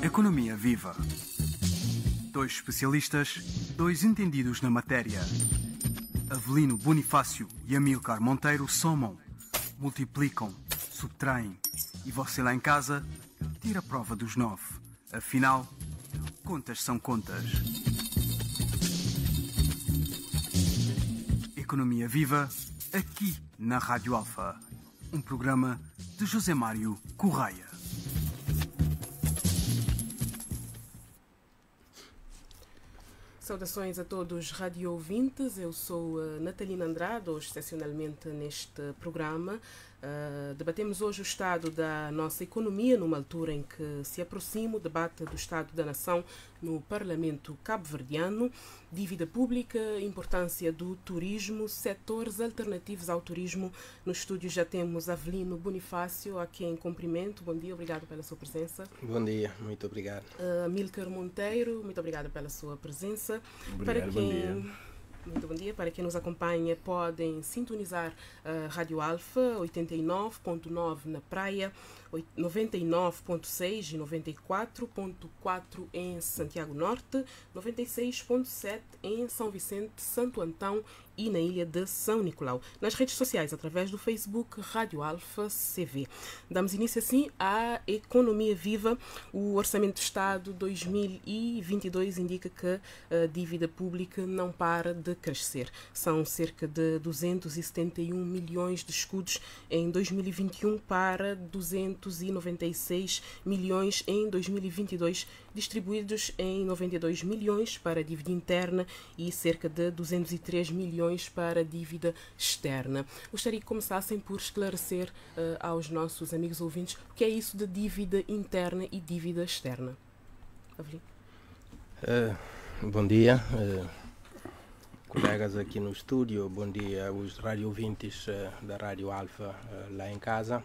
Economia Viva. Dois especialistas, dois entendidos na matéria. Avelino Bonifácio e Amílcar Monteiro somam, multiplicam, subtraem. E você lá em casa, tira a prova dos 9. Afinal, contas são contas. Economia Viva, aqui na Rádio Alfa. Um programa de José Mário Correia. Saudações a todos os radio-ouvintes, eu sou Natalina Andrade, hoje excepcionalmente neste programa. Debatemos hoje o estado da nossa economia, numa altura em que se aproxima o debate do estado da nação no Parlamento cabo-verdiano, dívida pública, importância do turismo, setores alternativos ao turismo. No estúdio já temos Avelino Bonifácio, a quem cumprimento. Bom dia, obrigado pela sua presença. Bom dia, muito obrigado. Amílcar Monteiro, muito obrigada pela sua presença. Obrigado, bom dia. Muito bom dia. Para quem nos acompanha, podem sintonizar a Rádio Alfa 89.9 na Praia, 99.6 e 94.4 em Santiago Norte, 96.7 em São Vicente, Santo Antão e na ilha de São Nicolau. Nas redes sociais, através do Facebook Rádio Alfa CV. Damos início assim à Economia Viva. O Orçamento do Estado 2022 indica que a dívida pública não para de crescer. São cerca de 271 milhões de escudos em 2021 para 296 milhões em 2022, distribuídos em 92 milhões para a dívida interna e cerca de 203 milhões para a dívida externa. Gostaria que começassem por esclarecer aos nossos amigos ouvintes o que é isso de dívida interna e dívida externa. Avelino. Bom dia, colegas aqui no estúdio, bom dia aos radio-ouvintes da Rádio Alfa lá em casa.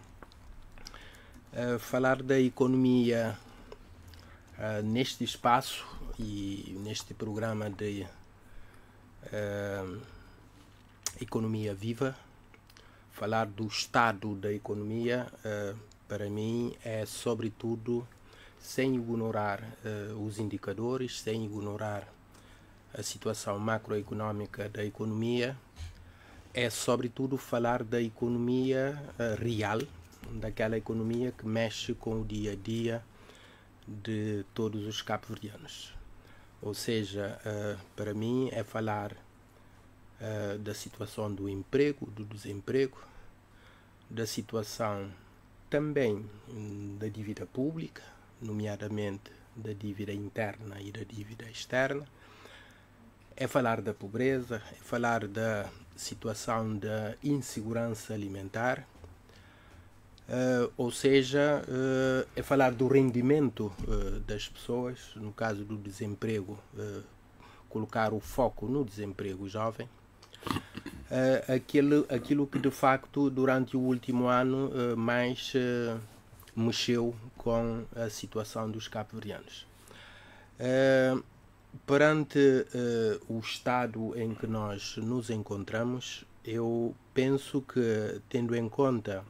Falar da economia neste espaço e neste programa de Economia Viva, falar do estado da economia, para mim é sobretudo sem ignorar os indicadores, sem ignorar a situação macroeconómica da economia, é sobretudo falar da economia real, daquela economia que mexe com o dia a dia de todos os cabo-verdianos. Ou seja, para mim é falar da situação do emprego, do desemprego, da situação também da dívida pública, nomeadamente da dívida interna e da dívida externa. É falar da pobreza, é falar da situação da insegurança alimentar, ou seja, é falar do rendimento das pessoas, no caso do desemprego, colocar o foco no desemprego jovem, aquilo que de facto durante o último ano mais mexeu com a situação dos cabo-verdianos. Perante o estado em que nós nos encontramos, eu penso que, tendo em conta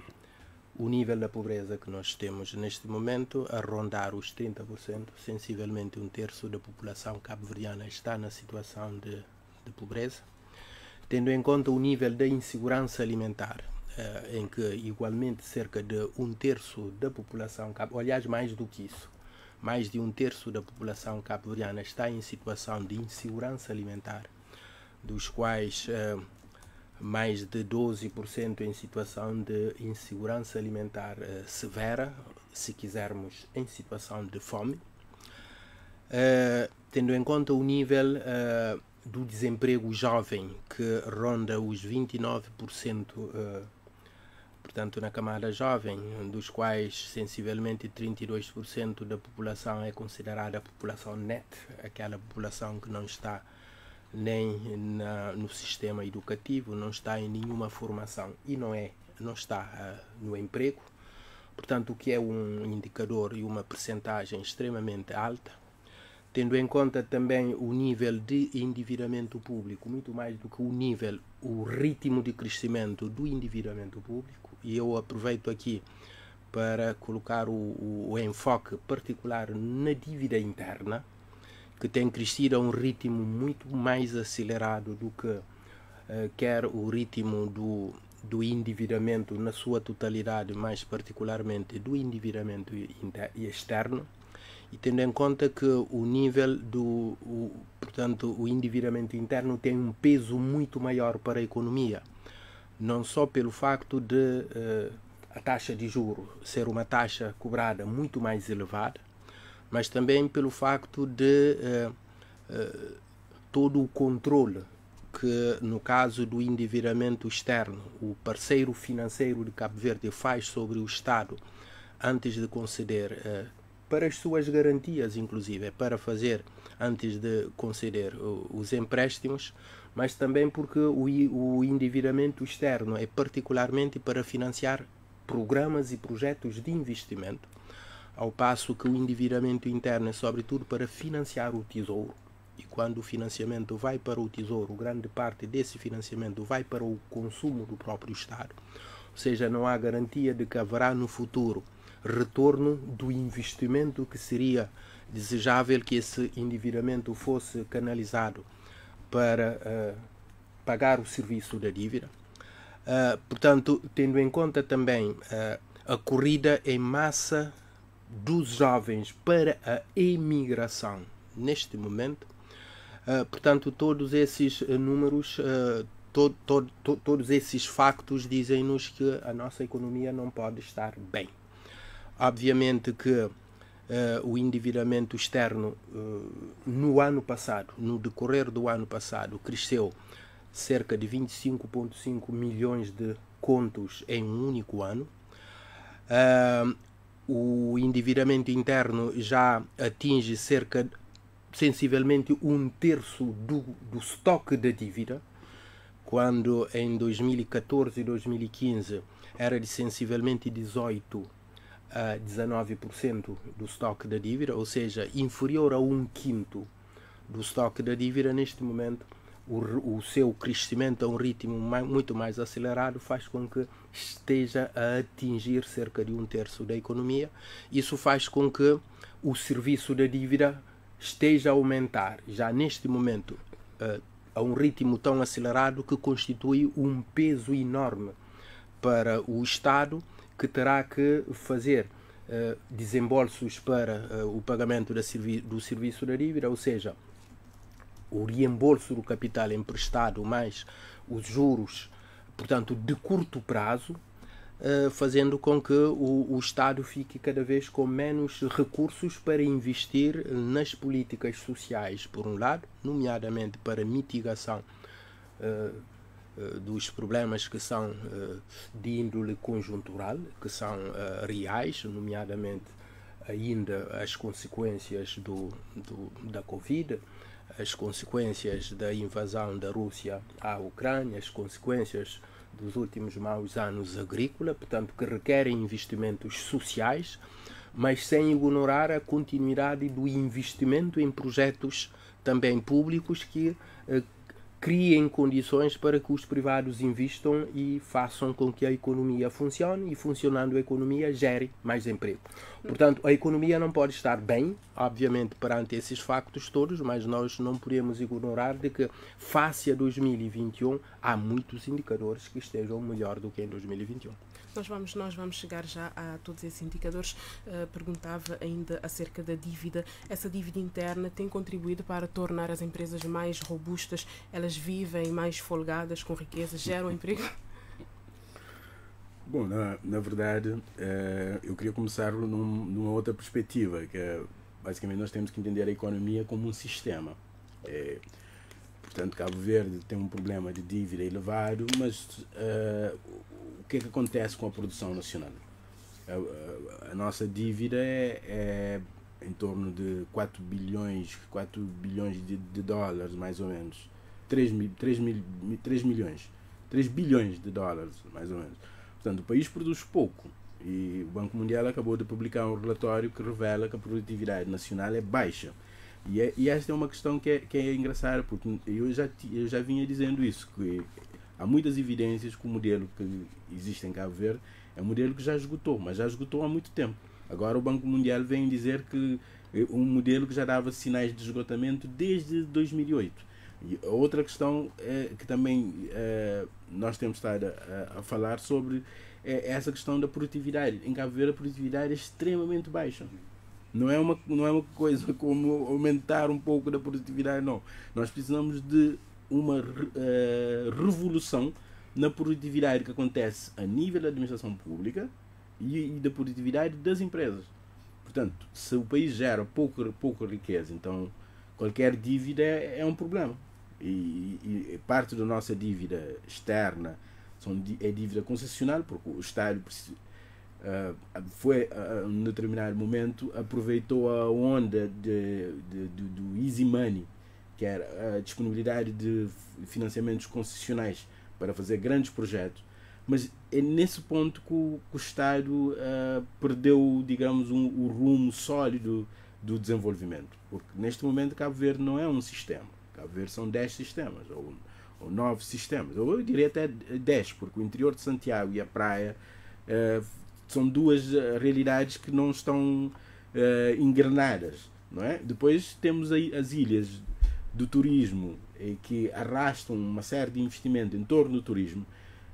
o nível da pobreza que nós temos neste momento, a rondar os 30%, sensivelmente um terço da população cabo-verdiana está na situação de pobreza, tendo em conta o nível da insegurança alimentar, em que igualmente cerca de um terço da população, aliás mais do que isso, mais de um terço da população cabo-verdiana está em situação de insegurança alimentar, dos quais mais de 12% em situação de insegurança alimentar severa, se quisermos em situação de fome, tendo em conta o nível do desemprego jovem, que ronda os 29%, portanto na camada jovem, dos quais sensivelmente 32% da população é considerada a população net, aquela população que não está nem no sistema educativo, não está em nenhuma formação e não está no emprego, portanto o que é um indicador e uma percentagem extremamente alta, tendo em conta também o nível de endividamento público, muito mais do que o ritmo de crescimento do endividamento público. E eu aproveito aqui para colocar o enfoque particular na dívida interna, que tem crescido a um ritmo muito mais acelerado do que quer o ritmo do endividamento na sua totalidade, mais particularmente do endividamento externo, e tendo em conta que o nível portanto, o endividamento interno tem um peso muito maior para a economia, não só pelo facto de a taxa de juros ser uma taxa cobrada muito mais elevada, mas também pelo facto de todo o controle que, no caso do endividamento externo, o parceiro financeiro de Cabo Verde faz sobre o Estado antes de conceder, para as suas garantias, inclusive, para fazer antes de conceder os empréstimos, mas também porque o endividamento externo é particularmente para financiar programas e projetos de investimento, ao passo que o endividamento interno é sobretudo para financiar o tesouro. E quando o financiamento vai para o tesouro, grande parte desse financiamento vai para o consumo do próprio Estado. Ou seja, não há garantia de que haverá no futuro retorno do investimento que seria desejável que esse endividamento fosse canalizado para pagar o serviço da dívida. Portanto, tendo em conta também a corrida em massa dos jovens para a emigração neste momento, portanto, todos esses números, todos esses factos dizem-nos que a nossa economia não pode estar bem. Obviamente que o endividamento externo no ano passado, no decorrer do ano passado, cresceu cerca de 25,5 milhões de contos em um único ano. O endividamento interno já atinge sensivelmente um terço do estoque da dívida, quando em 2014 e 2015 era de sensivelmente 18% a 19% do estoque da dívida, ou seja, inferior a um quinto do estoque da dívida. Neste momento, o seu crescimento a um ritmo muito mais acelerado faz com que esteja a atingir cerca de um terço da economia. Isso faz com que o serviço da dívida esteja a aumentar, já neste momento, a um ritmo tão acelerado que constitui um peso enorme para o Estado, que terá que fazer desembolsos para o pagamento do serviço da dívida, ou seja, o reembolso do capital emprestado mais os juros, portanto, de curto prazo, fazendo com que o Estado fique cada vez com menos recursos para investir nas políticas sociais, por um lado, nomeadamente para mitigação dos problemas que são de índole conjuntural, que são reais, nomeadamente ainda as consequências da Covid, as consequências da invasão da Rússia à Ucrânia, as consequências dos últimos maus anos agrícola, portanto, que requerem investimentos sociais, mas sem ignorar a continuidade do investimento em projetos também públicos que criem condições para que os privados investam e façam com que a economia funcione, e funcionando a economia gere mais emprego. Portanto, a economia não pode estar bem, obviamente, perante esses factos todos, mas nós não podemos ignorar de que, face a 2021, há muitos indicadores que estejam melhor do que em 2021. Nós vamos chegar já a todos esses indicadores. Perguntava ainda acerca da dívida. Essa dívida interna tem contribuído para tornar as empresas mais robustas? Elas vivem mais folgadas, com riqueza, geram emprego? Bom, na verdade, eu queria começar numa outra perspectiva, que é, basicamente, nós temos que entender a economia como um sistema. Portanto, Cabo Verde tem um problema de dívida elevado, mas o que é que acontece com a produção nacional? A nossa dívida é em torno de 4 bilhões de dólares, mais ou menos. 3 bilhões de dólares, mais ou menos. Portanto, o país produz pouco. E o Banco Mundial acabou de publicar um relatório que revela que a produtividade nacional é baixa. E esta é uma questão que é engraçada, porque eu já vinha dizendo isso, que há muitas evidências que o modelo que existe em Cabo Verde É um modelo que já esgotou, mas já esgotou há muito tempo. Agora o Banco Mundial vem dizer que é um modelo que já dava sinais de esgotamento desde 2008. E a outra questão que também nós temos estado a falar sobre é essa questão da produtividade. Em Cabo Verde a produtividade é extremamente baixa. Não é uma coisa como aumentar um pouco da produtividade, não. Nós precisamos de uma revolução na produtividade que acontece a nível da administração pública e da produtividade das empresas. Portanto, se o país gera pouca riqueza, então qualquer dívida é um problema. E parte da nossa dívida externa é dívida concessional, porque o Estado foi, a um determinado momento, aproveitou a onda do easy money, que era a disponibilidade de financiamentos concessionais para fazer grandes projetos. Mas é nesse ponto que o Estado perdeu, digamos, o rumo sólido do desenvolvimento. Porque neste momento Cabo Verde não é um sistema. Cabo Verde são 10 sistemas, ou 9 sistemas. Ou eu diria até 10, porque o interior de Santiago e a praia são duas realidades que não estão engrenadas. Não é? Depois temos aí as ilhas do turismo, que arrastam uma série de investimento em torno do turismo.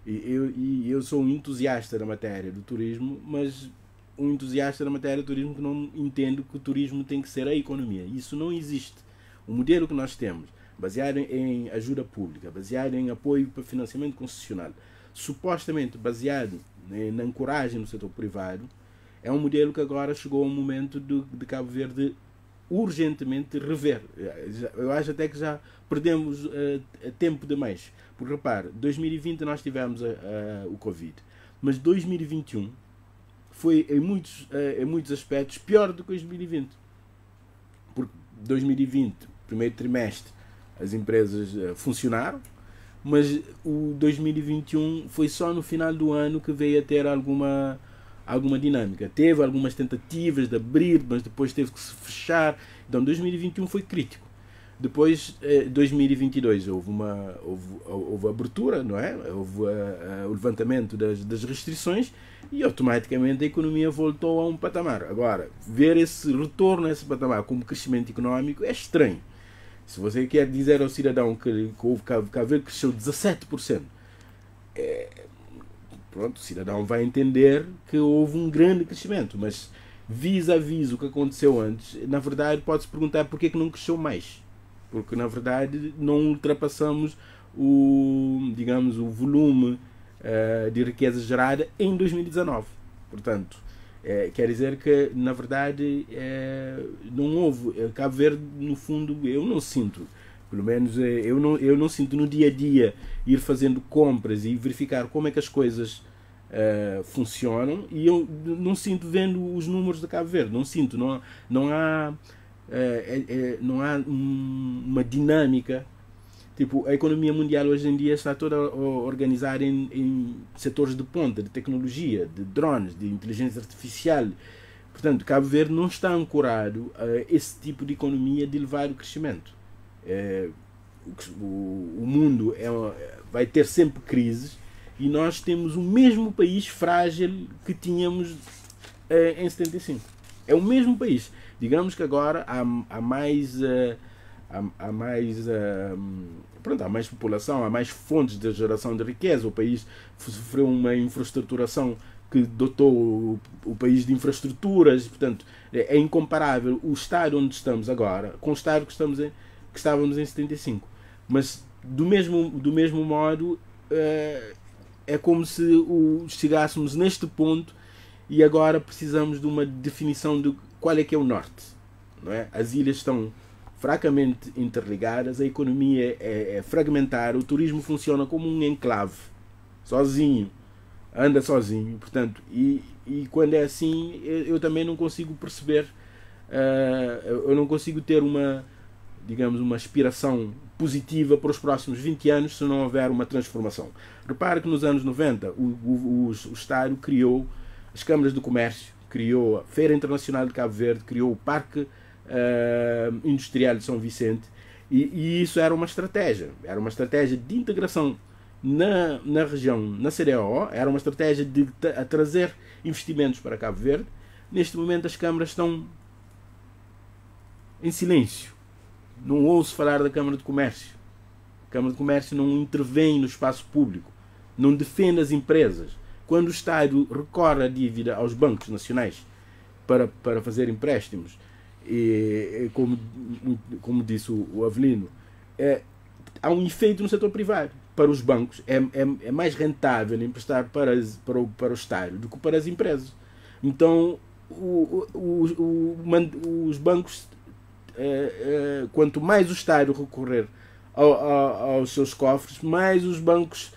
E eu sou um entusiasta da matéria do turismo, mas um entusiasta da matéria do turismo que não entende que o turismo tem que ser a economia. Isso não existe. O modelo que nós temos, baseado em ajuda pública, baseado em apoio para financiamento concessional, supostamente baseado na ancoragem do setor privado, é um modelo que agora chegou ao momento de Cabo Verde urgentemente rever. Eu acho até que já perdemos tempo demais. Porque, repare, 2020 nós tivemos o Covid, mas 2021 foi em muitos aspectos pior do que 2020. Porque 2020, primeiro trimestre, as empresas funcionaram, mas o 2021 foi só no final do ano que veio a ter alguma dinâmica. Teve algumas tentativas de abrir, mas depois teve que se fechar. Então 2021 foi crítico. Depois, 2022, houve abertura, não é? Houve o levantamento das restrições e automaticamente a economia voltou a um patamar. Agora, ver esse retorno a esse patamar como crescimento económico é estranho. Se você quer dizer ao cidadão que Cabo Verde cresceu 17%, pronto, o cidadão vai entender que houve um grande crescimento, mas vis-a-vis o que aconteceu antes, na verdade pode-se perguntar porque é que não cresceu mais. Porque na verdade não ultrapassamos o volume de riqueza gerada em 2019. Portanto, quer dizer que na verdade não houve. Cabo Verde, no fundo, eu não sinto, pelo menos eu não sinto no dia a dia ir fazendo compras e verificar como é que as coisas funcionam, e eu não sinto vendo os números de Cabo Verde. Não sinto, não há uma dinâmica. Tipo, a economia mundial hoje em dia está toda organizada em setores de ponta, de tecnologia, de drones, de inteligência artificial. Portanto, Cabo Verde não está ancorado a esse tipo de economia de elevado crescimento. O mundo vai ter sempre crises, e nós temos o mesmo país frágil que tínhamos em 75. É o mesmo país. Digamos que agora há mais população, há mais fontes de geração de riqueza. O país sofreu uma infraestruturação que dotou o país de infraestruturas. Portanto, é incomparável o estado onde estamos agora com o estado que estávamos em 75. Mas do mesmo modo, é como se chegássemos neste ponto e agora precisamos de uma definição de qual é que é o norte. Não é? As ilhas estão fracamente interligadas, a economia é fragmentada, o turismo funciona como um enclave, sozinho, anda sozinho. Portanto, e quando é assim, eu também não consigo perceber, eu não consigo ter uma aspiração positiva para os próximos 20 anos se não houver uma transformação. Repare que nos anos 90 o Estado criou as câmaras de comércio, criou a Feira Internacional de Cabo Verde, criou o Parque Industrial de São Vicente, e isso era uma estratégia de integração na região, na CDAO, era uma estratégia de trazer investimentos para Cabo Verde. Neste momento as câmaras estão em silêncio. Não ouço falar da Câmara de Comércio. A Câmara de Comércio não intervém no espaço público, não defende as empresas. Quando o Estado recorre a dívida aos bancos nacionais para fazer empréstimos, e como disse o Avelino, há um efeito no setor privado. Para os bancos é mais rentável emprestar para o Estado do que para as empresas. Então os bancos, quanto mais o Estado recorrer aos seus cofres, mais os bancos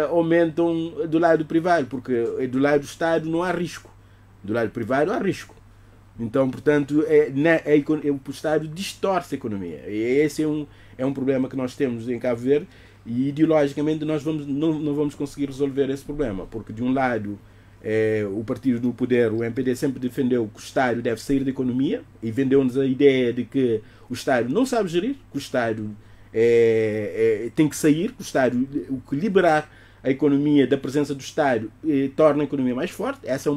aumentam do lado privado, porque do lado do Estado não há risco, do lado privado há risco. Então, portanto, o Estado distorce a economia. E esse é um problema que nós temos em Cabo Verde, e ideologicamente nós não vamos conseguir resolver esse problema, porque de um lado o partido do poder, o MPD, sempre defendeu que o Estado deve sair da economia e vendeu-nos a ideia de que o Estado não sabe gerir, que o Estado tem que sair, que o Estado, o que liberar a economia da presença do Estado torna a economia mais forte. Essa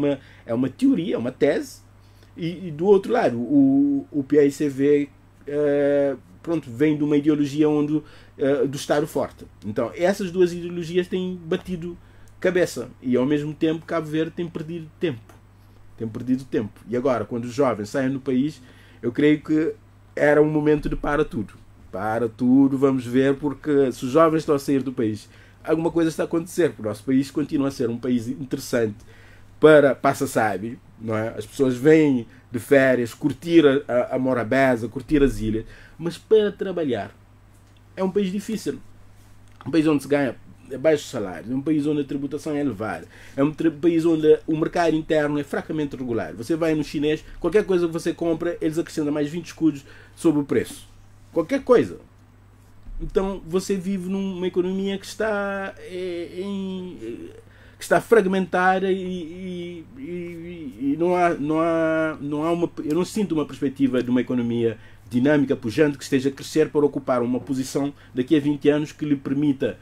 é uma teoria, é uma tese. E do outro lado, o PAICV vem de uma ideologia do Estado forte. Então, essas duas ideologias têm batido cabeça, e ao mesmo tempo Cabo Verde tem perdido tempo. E agora, quando os jovens saem do país, eu creio que era um momento de para tudo, vamos ver, porque se os jovens estão a sair do país, alguma coisa está a acontecer, porque o nosso país continua a ser um país interessante para passa-sabe, não é? As pessoas vêm de férias, curtir a Morabeza, curtir as ilhas, mas para trabalhar é um país difícil, um país onde se ganha baixos salários, é um país onde a tributação é elevada, é um país onde o mercado interno é fracamente regular. Você vai no chinês, qualquer coisa que você compra, eles acrescentam mais 20 escudos sobre o preço, qualquer coisa. Então você vive numa economia que está fragmentada, e eu não sinto uma perspectiva de uma economia dinâmica, pujante, que esteja a crescer para ocupar uma posição daqui a 20 anos que lhe permita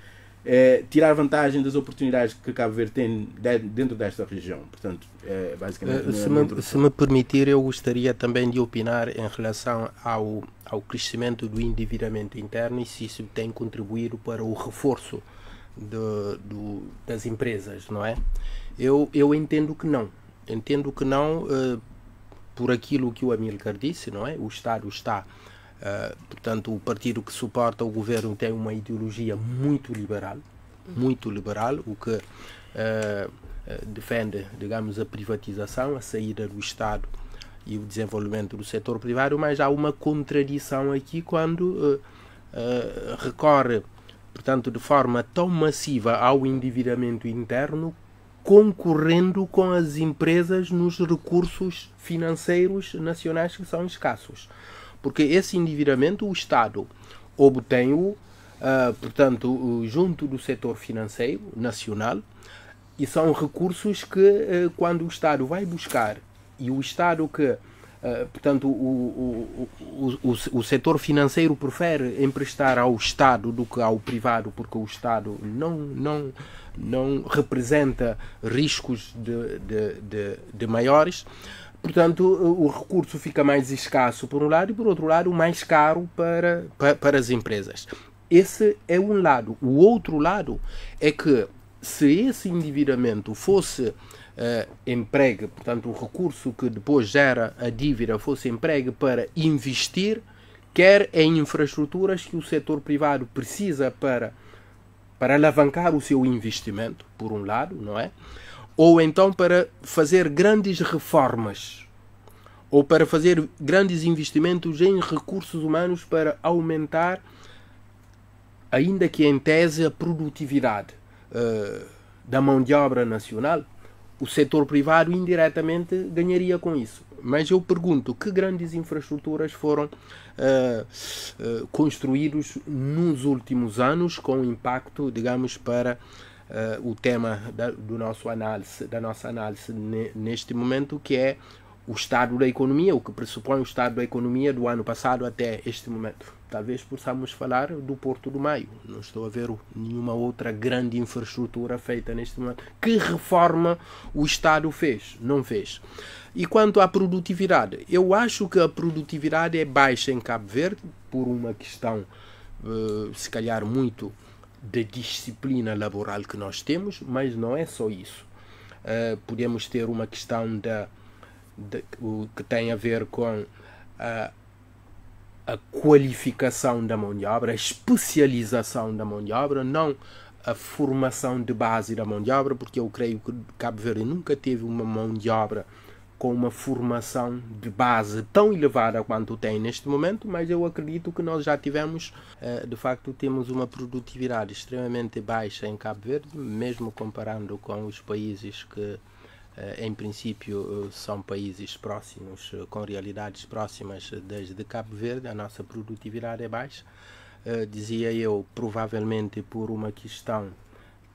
tirar vantagem das oportunidades que Cabo Verde tem dentro desta região. Portanto, basicamente... Se me permitir, eu gostaria também de opinar em relação ao crescimento do endividamento interno e se isso tem contribuído para o reforço das empresas, não é? Eu entendo que não. Por aquilo que o Amílcar disse, não é? O Estado está... portanto, o partido que suporta o governo tem uma ideologia muito liberal, o que defende, digamos, a privatização, a saída do Estado e o desenvolvimento do setor privado, mas há uma contradição aqui quando recorre, portanto, de forma tão massiva ao endividamento interno, concorrendo com as empresas nos recursos financeiros nacionais que são escassos. Porque esse endividamento o Estado obtém-o, portanto, junto do setor financeiro nacional, e são recursos que, quando o Estado vai buscar, e o Estado que, portanto, o setor financeiro prefere emprestar ao Estado do que ao privado, porque o Estado não representa riscos de maiores. Portanto, o recurso fica mais escasso por um lado e, por outro lado, mais caro para as empresas. Esse é um lado. O outro lado é que, se esse endividamento fosse empregue, portanto, o recurso que depois gera a dívida fosse empregue para investir, quer em infraestruturas que o setor privado precisa para alavancar o seu investimento, por um lado, não é? Ou então para fazer grandes reformas, ou para fazer grandes investimentos em recursos humanos para aumentar, ainda que em tese, a produtividade da mão de obra nacional. O setor privado indiretamente ganharia com isso. Mas eu pergunto, que grandes infraestruturas foram construídos nos últimos anos com impacto, digamos, para o tema da nossa análise neste momento, que é o estado da economia, o que pressupõe o estado da economia do ano passado até este momento. talvez possamos falar do Porto do Maio. Não estou a ver nenhuma outra grande infraestrutura feita neste momento. Que reforma o Estado fez? Não fez. E quanto à produtividade, eu acho que a produtividade é baixa em Cabo Verde, por uma questão, se calhar, muito de disciplina laboral que nós temos, mas não é só isso. Podemos ter uma questão que tem a ver com a qualificação da mão de obra, a especialização da mão de obra, não a formação de base da mão de obra, porque eu creio que Cabo Verde nunca teve uma mão de obra com uma formação de base tão elevada quanto tem neste momento, mas eu acredito que nós já tivemos, de facto, temos uma produtividade extremamente baixa em Cabo Verde, mesmo comparando com os países que, em princípio, são países próximos, com realidades próximas desde Cabo Verde, a nossa produtividade é baixa. Dizia eu, provavelmente por uma questão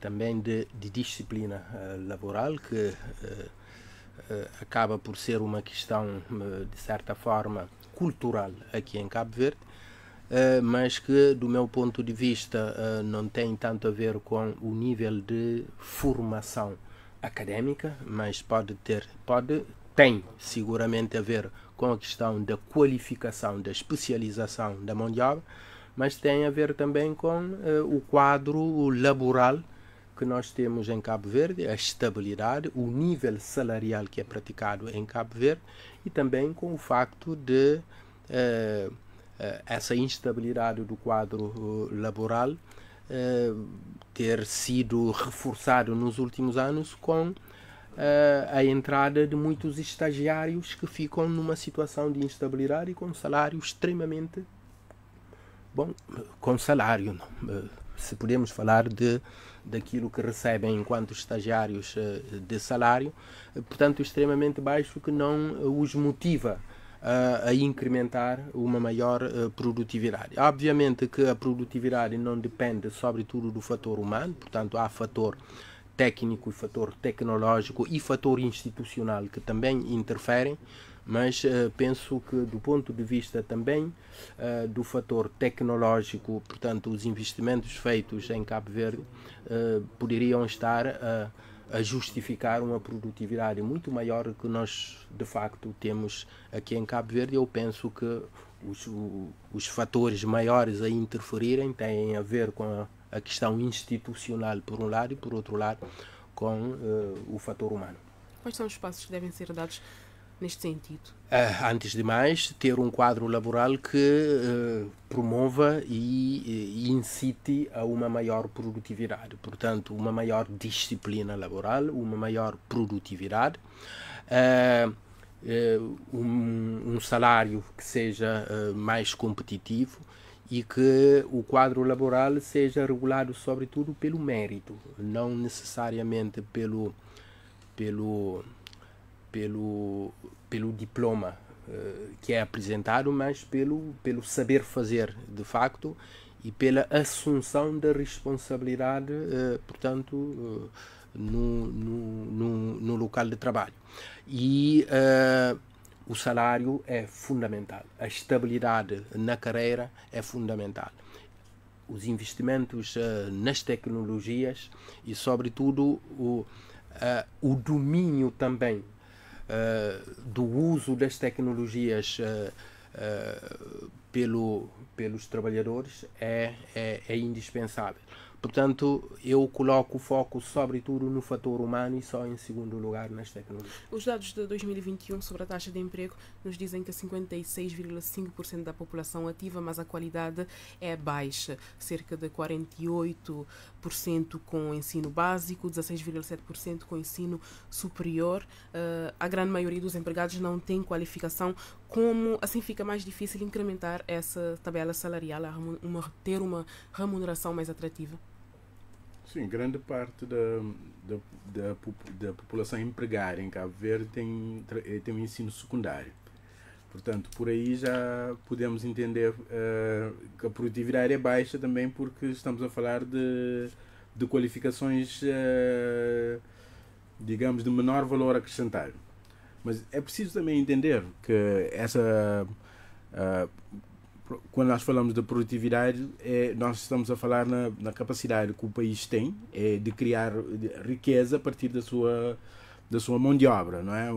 também de disciplina laboral, que acaba por ser uma questão, de certa forma, cultural aqui em Cabo Verde, mas que, do meu ponto de vista, não tem tanto a ver com o nível de formação académica, mas tem seguramente a ver com a questão da qualificação, da especialização da mão de obra, mas tem a ver também com o quadro laboral que nós temos em Cabo Verde, a estabilidade, o nível salarial que é praticado em Cabo Verde e também com o facto de essa instabilidade do quadro laboral ter sido reforçado nos últimos anos com a entrada de muitos estagiários que ficam numa situação de instabilidade e com salário extremamente bom, com salário, se podemos falar daquilo que recebem enquanto estagiários de salário, portanto extremamente baixo, que não os motiva a incrementar uma maior produtividade. Obviamente que a produtividade não depende sobretudo do fator humano, portanto há fator técnico e fator tecnológico e fator institucional que também interferem, mas penso que do ponto de vista também do fator tecnológico, portanto os investimentos feitos em Cabo Verde poderiam estar a justificar uma produtividade muito maior que nós de facto temos aqui em Cabo Verde. Eu penso que os fatores maiores a interferirem têm a ver com a questão institucional por um lado e por outro lado com o fator humano. Quais são os passos que devem ser dados neste sentido? Antes de mais, ter um quadro laboral que promova e incite a uma maior produtividade. Portanto, uma maior disciplina laboral, uma maior produtividade, um salário que seja mais competitivo e que o quadro laboral seja regulado sobretudo pelo mérito, não necessariamente pelo diploma que é apresentado, mas pelo saber fazer de facto e pela assunção da responsabilidade, portanto, no local de trabalho. E o salário é fundamental, a estabilidade na carreira é fundamental. Os investimentos nas tecnologias e, sobretudo, o domínio também do uso das tecnologias pelos trabalhadores é indispensável. Portanto, eu coloco o foco sobretudo no fator humano e só em segundo lugar nas tecnologias. Os dados de 2021 sobre a taxa de emprego nos dizem que 56,5% da população ativa, mas a qualidade é baixa. Cerca de 48% com ensino básico, 16,7% com ensino superior. A grande maioria dos empregados não tem qualificação. Como assim fica mais difícil incrementar essa tabela salarial, ter uma remuneração mais atrativa? Sim, grande parte da população empregada em Cabo Verde tem um ensino secundário. Portanto, por aí já podemos entender que a produtividade é baixa também, porque estamos a falar de qualificações, digamos, de menor valor acrescentado. Mas é preciso também entender que quando nós falamos de produtividade, nós estamos a falar na capacidade que o país tem de criar riqueza a partir da sua mão de obra, não é?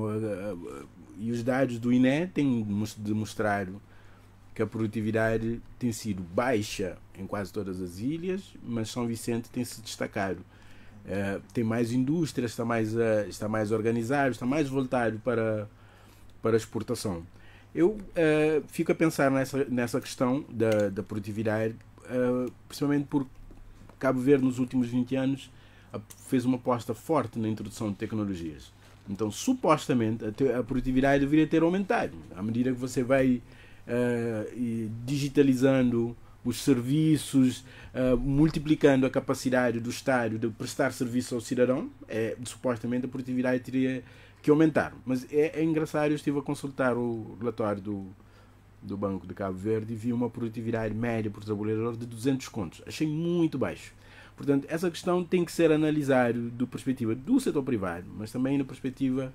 E os dados do INE têm demonstrado que a produtividade tem sido baixa em quase todas as ilhas, mas São Vicente tem se destacado. Tem mais indústria, está mais organizado, está mais voltado para a exportação. Eu fico a pensar nessa questão da produtividade, principalmente porque Cabo Verde, nos últimos 20 anos, fez uma aposta forte na introdução de tecnologias. Então, supostamente, a produtividade deveria ter aumentado. À medida que você vai digitalizando os serviços, multiplicando a capacidade do Estado de prestar serviço ao cidadão, supostamente a produtividade teria que aumentar. Mas é engraçado, eu estive a consultar o relatório do Banco de Cabo Verde e vi uma produtividade média por trabalhador de 200 contos. Achei muito baixo. Portanto, essa questão tem que ser analisada da perspectiva do setor privado, mas também da perspectiva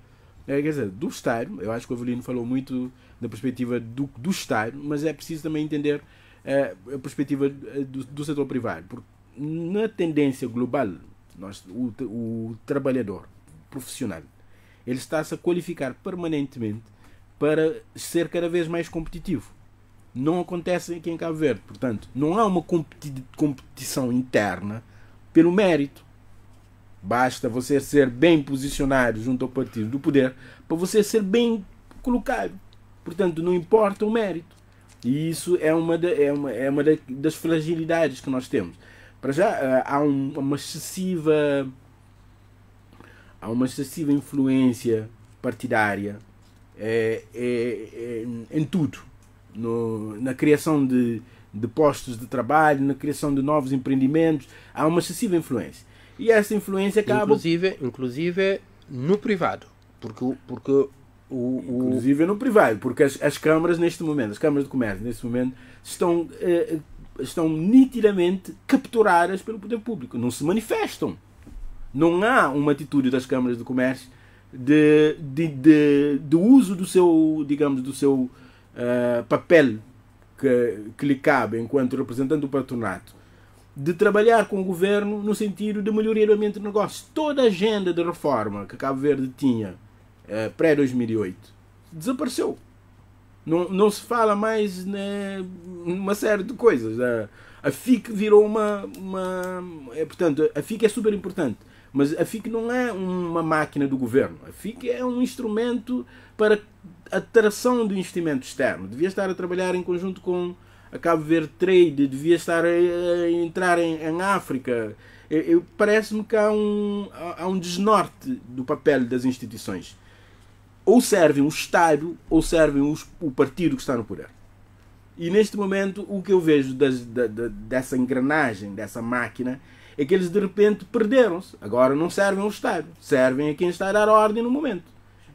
do Estado. Eu acho que o Avelino falou muito da perspectiva do Estado, mas é preciso também entender a perspectiva do setor privado. Porque na tendência global, o trabalhador profissional, ele está-se a qualificar permanentemente para ser cada vez mais competitivo. Não acontece aqui em Cabo Verde. Portanto, não há uma competição interna pelo mérito. Basta você ser bem posicionado junto ao partido do poder para você ser bem colocado. Portanto, não importa o mérito. E isso é uma das fragilidades que nós temos. Para já, há uma excessiva influência partidária em tudo. Na criação de postos de trabalho, na criação de novos empreendimentos, há uma excessiva influência. E essa influência acaba... Inclusive no privado. Inclusive no privado, porque as câmaras neste momento, as câmaras de comércio neste momento, estão nitidamente capturadas pelo poder público. Não se manifestam. Não há uma atitude das câmaras de comércio de uso do seu papel que lhe cabe enquanto representante do patronato, de trabalhar com o governo no sentido de melhoria do ambiente de negócios. Toda a agenda de reforma que Cabo Verde tinha pré-2008 desapareceu. Não se fala mais numa série de coisas. A FIC virou portanto, a FIC é super importante, mas a FIC não é uma máquina do governo. A FIC é um instrumento para atração do investimento externo. Devia estar a trabalhar em conjunto com a Cabo Verde Trade, devia estar a entrar em África. Parece-me que há um desnorte do papel das instituições. Ou servem o Estado, ou servem o partido que está no poder. E neste momento, o que eu vejo dessa engrenagem, dessa máquina, é que eles de repente perderam-se. Agora não servem ao Estado, servem a quem está a dar ordem no momento.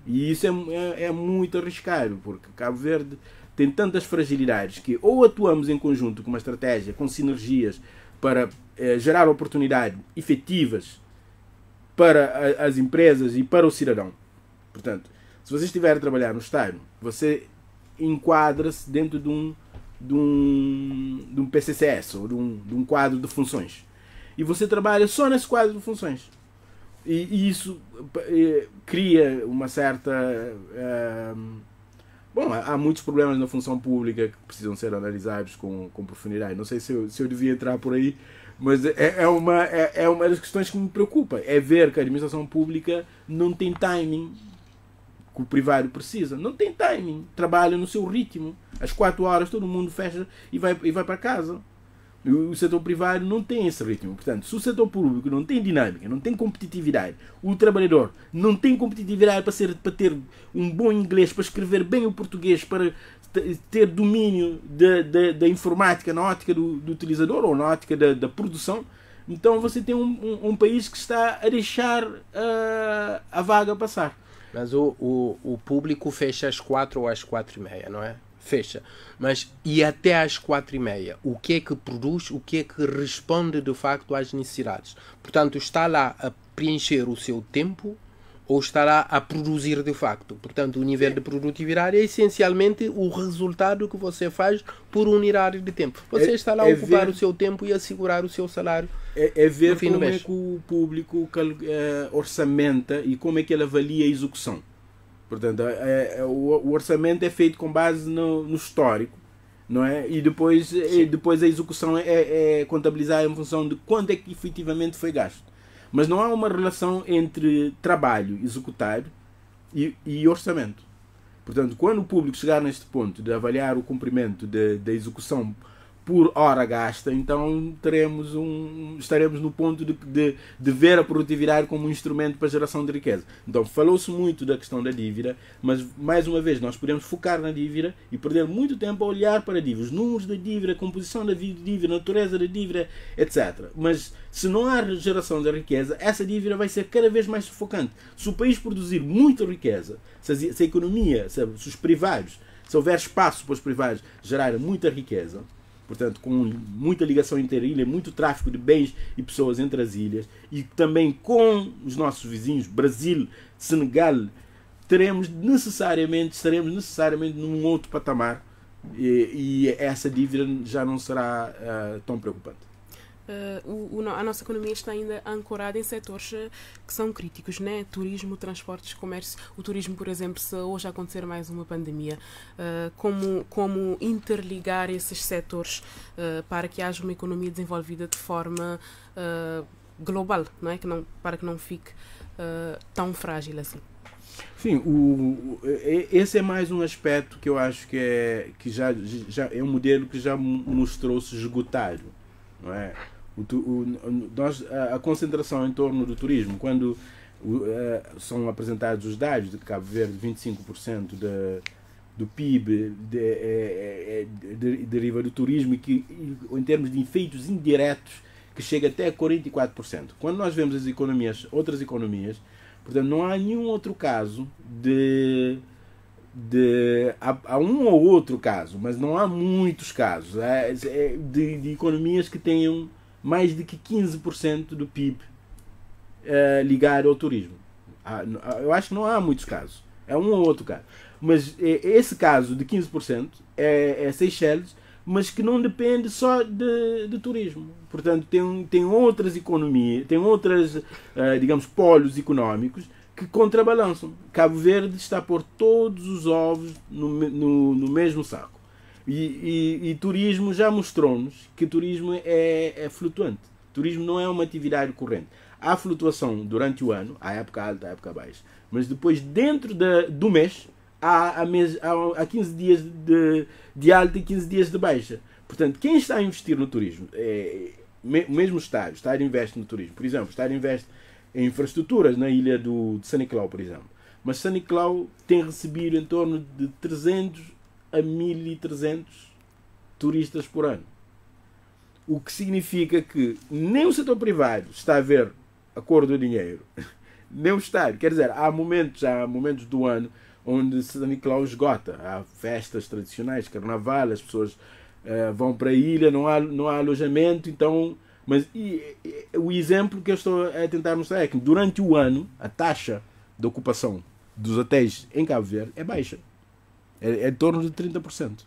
E isso é muito arriscado, porque Cabo Verde tem tantas fragilidades que ou atuamos em conjunto com uma estratégia, com sinergias, para gerar oportunidades efetivas para as empresas e para o cidadão. Portanto, se você estiver a trabalhar no Estado, você enquadra-se dentro de um PCCS, ou de um quadro de funções. E você trabalha só nesse quadro de funções. E isso cria uma certa... há muitos problemas na função pública que precisam ser analisados com profundidade. Não sei se eu devia entrar por aí, mas é uma das questões que me preocupa. É ver que a administração pública não tem timing que o privado precisa. Não tem timing. Trabalha no seu ritmo. Às 4 horas todo mundo fecha e vai para casa. O setor privado não tem esse ritmo. Portanto, se o setor público não tem dinâmica, não tem competitividade, o trabalhador não tem competitividade para ter um bom inglês, para escrever bem o português, para ter domínio da informática na ótica do utilizador ou na ótica da produção, então você tem um país que está a deixar a vaga passar. Mas o público fecha às 4 ou às 4h30, não é? Fecha. Mas e até às 4h30? O que é que produz? O que é que responde de facto às necessidades? Portanto, está lá a preencher o seu tempo ou estará a produzir de facto. Portanto, o nível de produtividade é essencialmente o resultado que você faz por unidade de tempo. Você estará a ocupar o seu tempo e assegurar o seu salário. É ver como é que o público orçamenta e como é que ele avalia a execução. Portanto, o orçamento é feito com base no histórico, não é? E depois a execução é contabilizada em função de quanto é que efetivamente foi gasto. Mas não há uma relação entre trabalho executado e orçamento. Portanto, quando o público chegar neste ponto de avaliar o cumprimento da execução por hora gasta, então estaremos no ponto de ver a produtividade como um instrumento para a geração de riqueza. Então, falou-se muito da questão da dívida, mas, mais uma vez, nós podemos focar na dívida e perder muito tempo a olhar para a dívida, os números da dívida, a composição da dívida, a natureza da dívida, etc. Mas, se não há geração de riqueza, essa dívida vai ser cada vez mais sufocante. Se o país produzir muita riqueza, se a economia, se os privados, se houver espaço para os privados gerarem muita riqueza, portanto, com muita ligação interilha, muito tráfico de bens e pessoas entre as ilhas, e também com os nossos vizinhos, Brasil, Senegal, estaremos necessariamente num outro patamar, e essa dívida já não será tão preocupante. A nossa economia está ainda ancorada em setores que são críticos, né? Turismo, transportes, comércio. O turismo, por exemplo, se hoje acontecer mais uma pandemia, como interligar esses setores para que haja uma economia desenvolvida de forma global, não é? Para que não fique tão frágil assim. Sim, esse é mais um aspecto que eu acho que já é um modelo que já mostrou-se esgotado, não é? A concentração em torno do turismo, quando são apresentados os dados de Cabo Verde, 25% do PIB deriva do turismo, e que em termos de efeitos indiretos que chega até a 44%. Quando nós vemos outras economias, portanto, não há nenhum outro caso há um ou outro caso, mas não há muitos casos de economias que tenham mais de que 15% do PIB ligado ao turismo. Eu acho que não há muitos casos. É um ou outro caso. Mas esse caso de 15% é Seychelles, mas que não depende só de turismo. Portanto, tem outras economias, tem outras, digamos, polos económicos que contrabalançam. Cabo Verde está a pôr todos os ovos no mesmo saco. E turismo já mostrou-nos que turismo é flutuante. Turismo não é uma atividade corrente. Há flutuação durante o ano, há época alta, há época baixa. Mas depois, dentro do mês, há 15 dias de alta e 15 dias de baixa. Portanto, quem está a investir no turismo, o mesmo Estado, Estado investe no turismo. Por exemplo, o Estado investe em infraestruturas na ilha de São Nicolau, por exemplo. Mas São Nicolau tem recebido em torno de 300 a 1.300 turistas por ano. O que significa que nem o setor privado está a ver a cor do dinheiro, nem o Estado. Quer dizer, há momentos do ano onde São Nicolau esgota. Há festas tradicionais, carnaval, as pessoas vão para a ilha, não há alojamento, então... Mas o exemplo que eu estou a tentar mostrar é que durante o ano a taxa de ocupação dos hotéis em Cabo Verde é baixa. É em torno de 30%.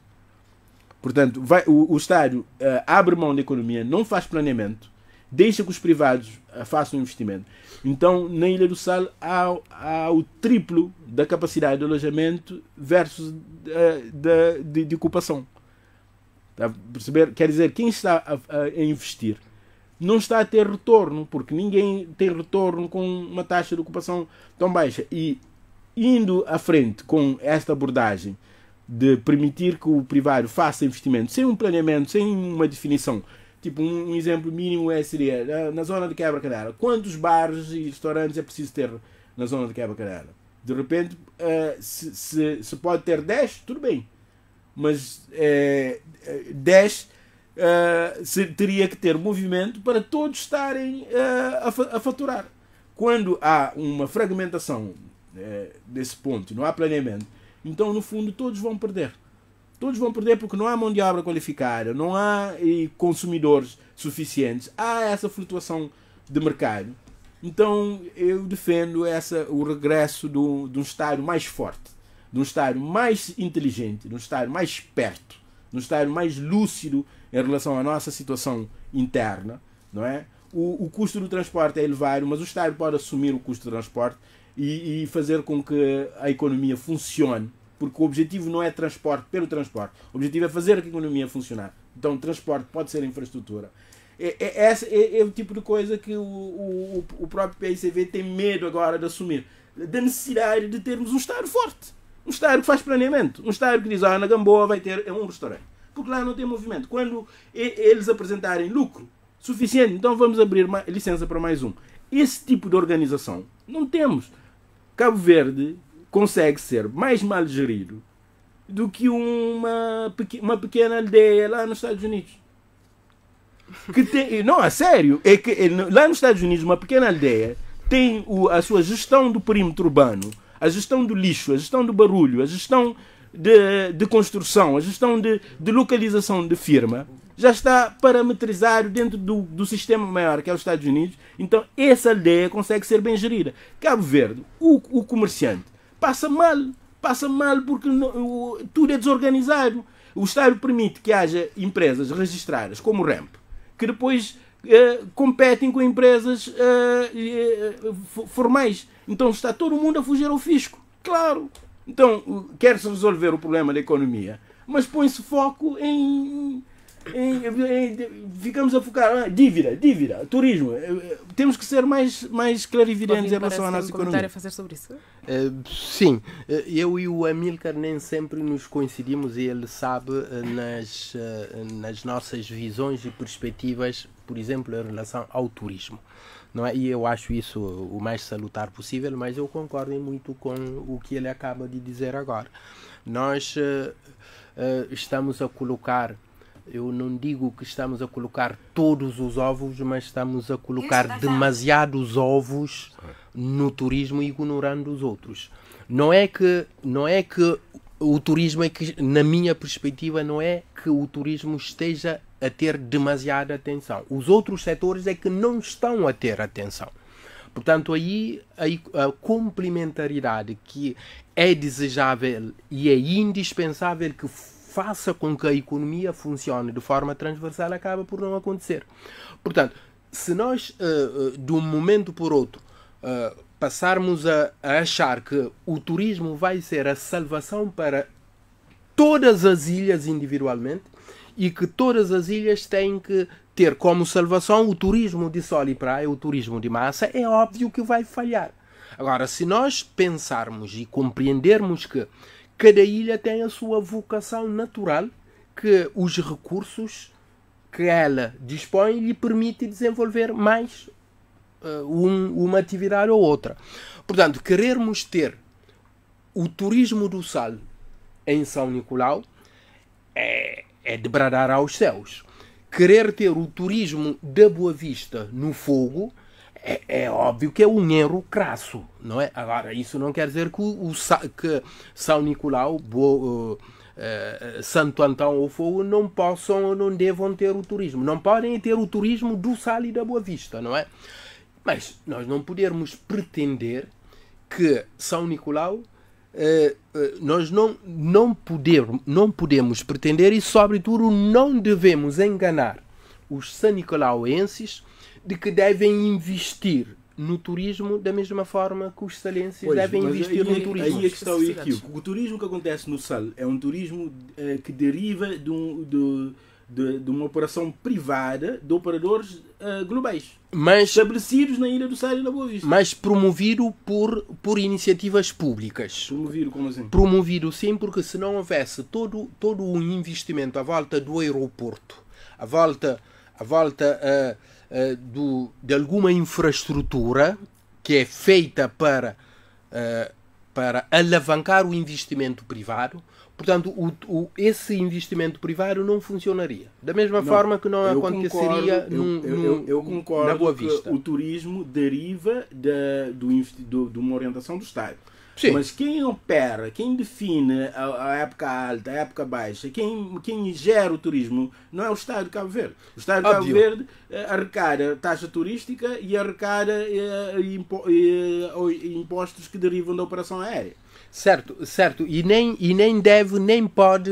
Portanto, o Estado abre mão da economia, não faz planeamento, deixa que os privados façam investimento. Então, na Ilha do Sal, há o triplo da capacidade de alojamento versus de ocupação. Está a perceber? Quer dizer, quem está a investir não está a ter retorno, porque ninguém tem retorno com uma taxa de ocupação tão baixa. E indo à frente com esta abordagem de permitir que o privado faça investimento sem um planeamento, sem uma definição, tipo um exemplo mínimo seria na zona de Quebra-Cadeira. Quantos bares e restaurantes é preciso ter na zona de Quebra-Cadeira? De repente, se pode ter 10, tudo bem. Mas 10 teria que ter movimento para todos estarem a faturar. Quando há uma fragmentação desse ponto, não há planeamento, então no fundo todos vão perder. Todos vão perder porque não há mão de obra qualificada, não há consumidores suficientes, há essa flutuação de mercado Então eu defendo o regresso de um Estado mais forte, de um Estado mais inteligente, de um Estado mais esperto, de um Estado mais lúcido em relação à nossa situação interna, não é? O custo do transporte é elevado, mas o Estado pode assumir o custo do transporte e fazer com que a economia funcione, porque o objetivo não é transporte pelo transporte, o objetivo é fazer a economia funcionar. Então o transporte pode ser infraestrutura. É o tipo de coisa que o próprio PICV tem medo agora de assumir, da necessidade de termos um Estado forte, um Estado que faz planeamento, um Estado que diz, na Gamboa vai ter um restaurante, porque lá não tem movimento. Quando eles apresentarem lucro suficiente, então vamos abrir licença para mais um. Esse tipo de organização não temos. Cabo Verde consegue ser mais mal gerido do que uma pequena aldeia lá nos Estados Unidos. Não, a sério, é que lá nos Estados Unidos uma pequena aldeia tem a sua gestão do perímetro urbano, a gestão do lixo, a gestão do barulho, a gestão de construção, a gestão de localização de firma, já está parametrizado dentro do sistema maior que é os Estados Unidos. Então essa aldeia consegue ser bem gerida. Cabo Verde, o comerciante passa mal porque tudo é desorganizado. O Estado permite que haja empresas registradas como o REMP, que depois competem com empresas formais. Então está todo mundo a fugir ao fisco. Claro. Então quer-se resolver o problema da economia, mas põe-se foco ficamos a focar dívida, turismo. Temos que ser mais clarividentes em relação à nossa economia. A fazer sobre isso? Sim, eu e o Amílcar nem sempre nos coincidimos, e ele sabe nas nossas visões e perspectivas, por exemplo, em relação ao turismo. Não é? E eu acho isso o mais salutar possível, mas eu concordo muito com o que ele acaba de dizer agora. Nós estamos a colocar, eu não digo que estamos a colocar todos os ovos, mas estamos a colocar demasiados ovos no turismo e ignorando os outros. Não é que o turismo, na minha perspectiva, não é que o turismo esteja a ter demasiada atenção. Os outros setores é que não estão a ter atenção. Portanto, aí a complementaridade que é desejável e é indispensável que faça com que a economia funcione de forma transversal acaba por não acontecer. Portanto, se nós, de um momento por outro, passarmos a achar que o turismo vai ser a salvação para todas as ilhas individualmente e que todas as ilhas têm que ter como salvação o turismo de sol e praia, o turismo de massa, é óbvio que vai falhar. Agora, se nós pensarmos e compreendermos que cada ilha tem a sua vocação natural, que os recursos que ela dispõe lhe permite desenvolver mais uma atividade ou outra. Portanto, querermos ter o turismo do sal em São Nicolau é de bradar aos céus. Querer ter o turismo da Boa Vista no Fogo é óbvio que é um erro crasso, não é? Agora, isso não quer dizer que São Nicolau, Santo Antão ou Fogo não possam ou não devam ter o turismo. Não podem ter o turismo do Sal e da Boa Vista, não é? Mas nós não podemos pretender que São Nicolau, nós não podemos pretender e, sobretudo, não devemos enganar os sanicolauenses de que devem investir no turismo da mesma forma que os salenses devem investir no turismo. Aí é que está o equívoco. O turismo que acontece no Sal é um turismo que deriva de uma operação privada de operadores globais, estabelecidos na Ilha do Sal e na Boa Vista. Mas promovido por iniciativas públicas. Promovido, como assim? Promovido, sim, porque se não houvesse todo um investimento à volta do aeroporto, à volta de alguma infraestrutura que é feita para alavancar o investimento privado, portanto, esse investimento privado não funcionaria. Da mesma forma que não aconteceria na Boa Vista. Que o turismo deriva de uma orientação do Estado. Sim. Mas quem opera, quem define a época alta, a época baixa, quem gera o turismo não é o Estado de Cabo Verde. O Estado de Cabo Verde arrecada taxa turística e arrecada impostos que derivam da operação aérea. Certo, certo. E nem deve, nem pode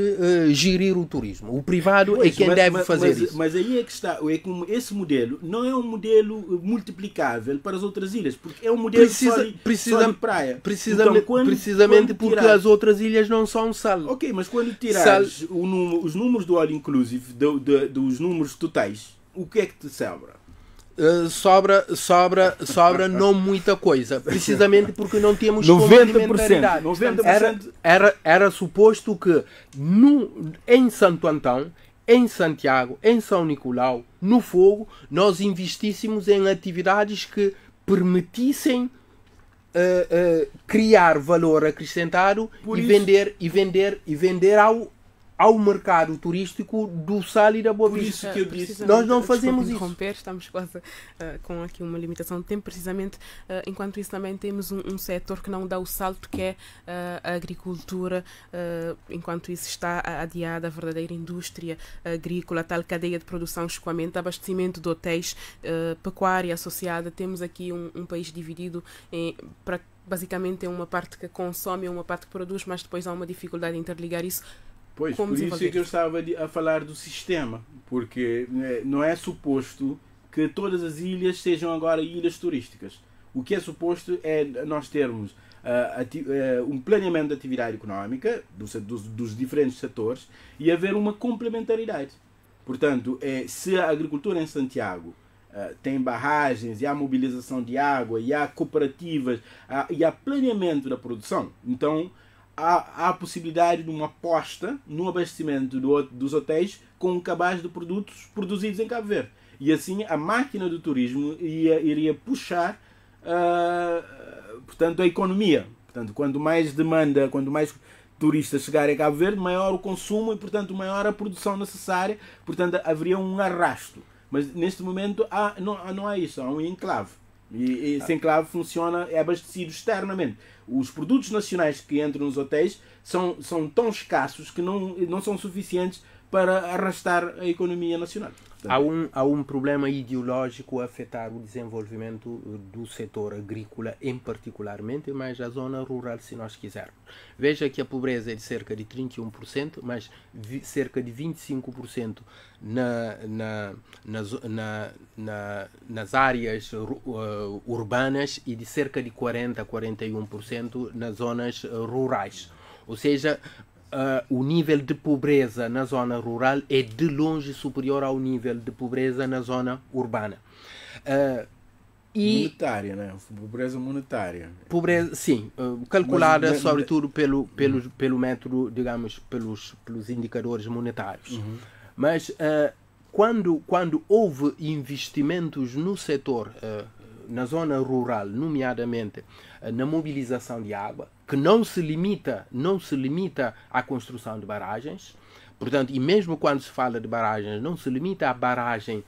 gerir o turismo. O privado é quem deve fazer isso. Mas aí é que está. É que esse modelo não é um modelo multiplicável para as outras ilhas, porque é um modelo só de praia. Precisamente porque as outras ilhas não são sal. Ok, mas quando tirares os números do all inclusive, dos números totais, o que é que te sobra? Sobra não muita coisa, precisamente porque não temos 90%. Era suposto que em Santo Antão, em Santiago, em São Nicolau, no Fogo, nós investíssemos em atividades que permitissem criar valor acrescentado e vender ao mercado turístico do Sal e da Boa Vista. Por isso que eu disse. Nós não fazemos isso. Estamos quase com aqui uma limitação de tempo, precisamente. Enquanto isso, também temos um setor que não dá o salto, que é a agricultura. Enquanto isso está adiada a verdadeira indústria agrícola, tal cadeia de produção, escoamento, abastecimento de hotéis, pecuária associada. Temos aqui um país dividido para basicamente uma parte que consome e uma parte que produz, mas depois há uma dificuldade em interligar isso. Pois, por isso é que eu estava a falar do sistema, porque não é suposto que todas as ilhas sejam agora ilhas turísticas. O que é suposto é nós termos um planeamento de atividade económica dos diferentes setores e haver uma complementaridade. Portanto, se a agricultura em Santiago tem barragens, e há mobilização de água, e há cooperativas, e há planeamento da produção, então há a possibilidade de uma aposta no abastecimento dos hotéis com um cabaz de produtos produzidos em Cabo Verde. E assim a máquina do turismo iria puxar portanto, a economia. Portanto, quanto mais demanda, quanto mais turistas chegarem a Cabo Verde, maior o consumo e, portanto, maior a produção necessária. Portanto, haveria um arrasto. Mas neste momento não há isso, há um enclave. E esse enclave funciona, é abastecido externamente. Os produtos nacionais que entram nos hotéis são tão escassos que não são suficientes para arrastar a economia nacional. Há um problema ideológico a afetar o desenvolvimento do setor agrícola, em particularmente, mas a zona rural, se nós quisermos. Veja que a pobreza é de cerca de 31%, mas cerca de 25% nas áreas urbanas e de cerca de 40% a 41% nas zonas rurais. Ou seja, o nível de pobreza na zona rural é de longe superior ao nível de pobreza na zona urbana. Monetária, né? Pobreza monetária. Pobreza, sim, calculada sobretudo pelo método, digamos, pelos indicadores monetários. Uhum. Mas quando houve investimentos no setor, na zona rural, nomeadamente na mobilização de água, que não se limita à construção de barragens, portanto, e mesmo quando se fala de barragens, não se limita à barragem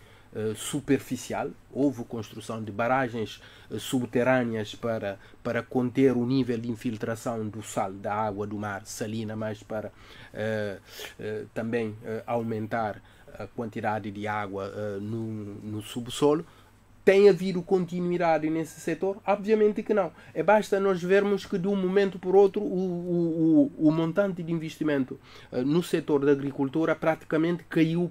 superficial. Houve construção de barragens subterrâneas para conter o nível de infiltração do sal, da água do mar salina, mas para também aumentar a quantidade de água no subsolo. Tem havido continuidade nesse setor? Obviamente que não. Basta nós vermos que de um momento por outro o montante de investimento no setor da agricultura praticamente caiu